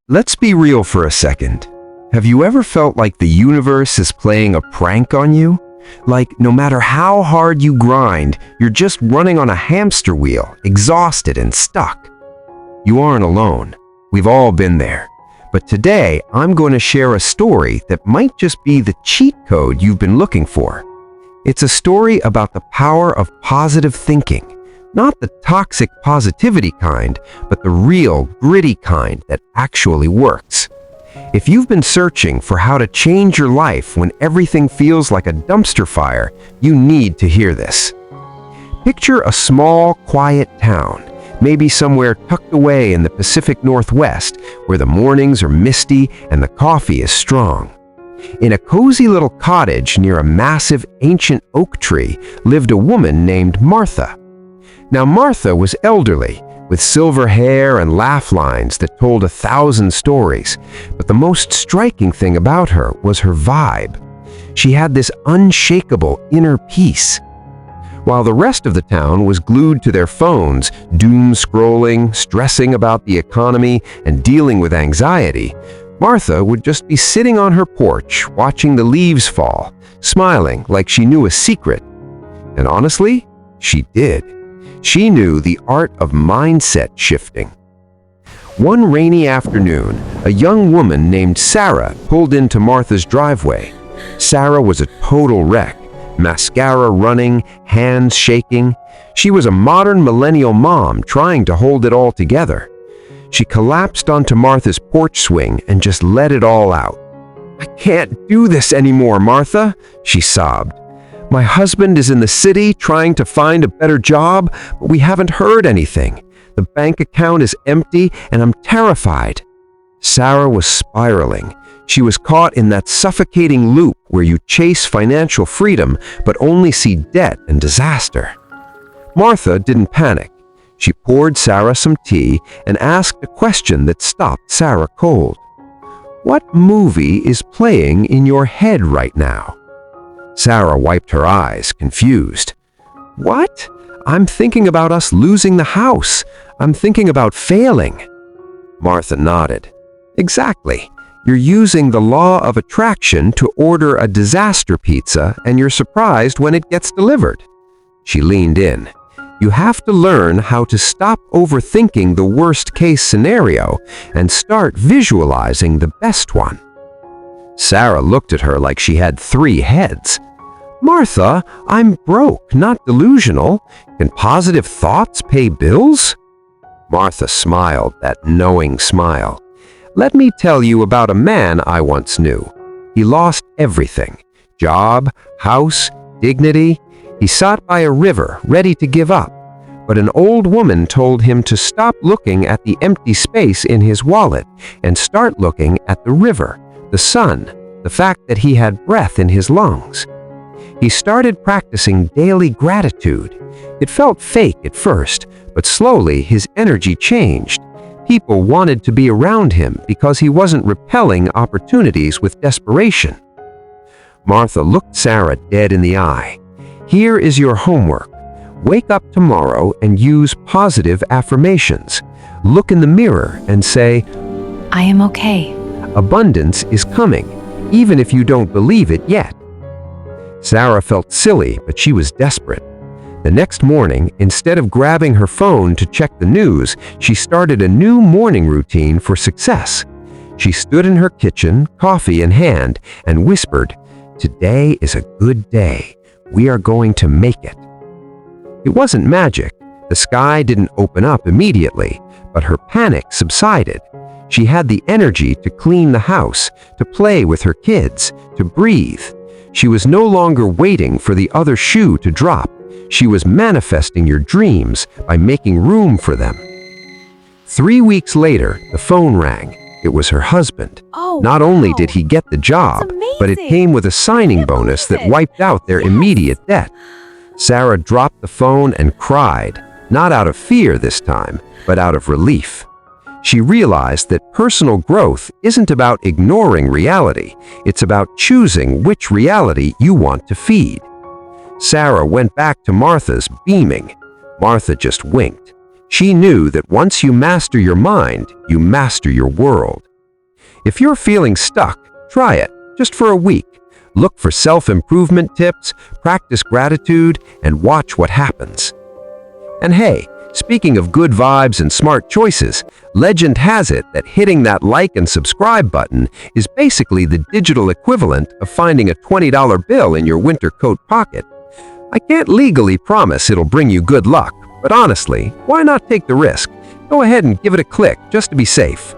Let's be real for a second. Have you ever felt like the universe is playing a prank on you? Like, no matter how hard you grind, you're just running on a hamster wheel, exhausted and stuck. You aren't alone. We've all been there. But today, I'm going to share a story that might just be the cheat code you've been looking for. It's a story about the power of positive thinking. Not the toxic positivity kind, but the real, gritty kind that actually works. If you've been searching for how to change your life when everything feels like a dumpster fire, you need to hear this. Picture a small, quiet town, maybe somewhere tucked away in the Pacific Northwest, where the mornings are misty and the coffee is strong. In a cozy little cottage near a massive ancient oak tree lived a woman named Martha. Now Martha was elderly, with silver hair and laugh lines that told 1,000 stories, but the most striking thing about her was her vibe. She had this unshakable inner peace. While the rest of the town was glued to their phones, doom-scrolling, stressing about the economy, and dealing with anxiety, Martha would just be sitting on her porch, watching the leaves fall, smiling like she knew a secret. And honestly, she did. She knew the art of mindset shifting. One rainy afternoon, a young woman named Sarah pulled into Martha's driveway. Sarah was a total wreck, mascara running, hands shaking. She was a modern millennial mom trying to hold it all together. She collapsed onto Martha's porch swing and just let it all out. "I can't do this anymore, Martha," she sobbed. "My husband is in the city trying to find a better job, but we haven't heard anything. The bank account is empty and I'm terrified." Sarah was spiraling. She was caught in that suffocating loop where you chase financial freedom but only see debt and disaster. Martha didn't panic. She poured Sarah some tea and asked a question that stopped Sarah cold. "What movie is playing in your head right now?" Sarah wiped her eyes, confused. "What? I'm thinking about us losing the house. I'm thinking about failing." Martha nodded. "Exactly. You're using the law of attraction to order a disaster pizza and you're surprised when it gets delivered." She leaned in. "You have to learn how to stop overthinking the worst-case scenario and start visualizing the best one." Sarah looked at her like she had 3 heads. "Martha, I'm broke, not delusional. Can positive thoughts pay bills?" Martha smiled, that knowing smile. "Let me tell you about a man I once knew. He lost everything: job, house, dignity. He sat by a river, ready to give up. But an old woman told him to stop looking at the empty space in his wallet and start looking at the river, the sun, the fact that he had breath in his lungs. He started practicing daily gratitude. It felt fake at first, but slowly his energy changed. People wanted to be around him because he wasn't repelling opportunities with desperation." Martha looked Sarah dead in the eye. "Here is your homework. Wake up tomorrow and use positive affirmations. Look in the mirror and say, 'I am okay.' Abundance is coming, even if you don't believe it yet." Sarah felt silly, but she was desperate. The next morning, instead of grabbing her phone to check the news, she started a new morning routine for success. She stood in her kitchen, coffee in hand, and whispered, "Today is a good day. We are going to make it." It wasn't magic. The sky didn't open up immediately, but her panic subsided. She had the energy to clean the house, to play with her kids, to breathe. She was no longer waiting for the other shoe to drop. She was manifesting your dreams by making room for them. 3 weeks later, the phone rang. It was her husband. Oh, Not only wow. did he get the job, That's but it amazing. came with a signing Can't bonus believe that it. wiped out their Yes. immediate debt. Sarah dropped the phone and cried, not out of fear this time, but out of relief. She realized that personal growth isn't about ignoring reality. It's about choosing which reality you want to feed. Sarah went back to Martha's beaming. Martha just winked. She knew that once you master your mind, you master your world. If you're feeling stuck, try it, just for a week. Look for self-improvement tips, practice gratitude, and watch what happens. And hey, speaking of good vibes and smart choices, legend has it that hitting that like and subscribe button is basically the digital equivalent of finding a $20 bill in your winter coat pocket. I can't legally promise it'll bring you good luck, but honestly, why not take the risk? Go ahead and give it a click just to be safe.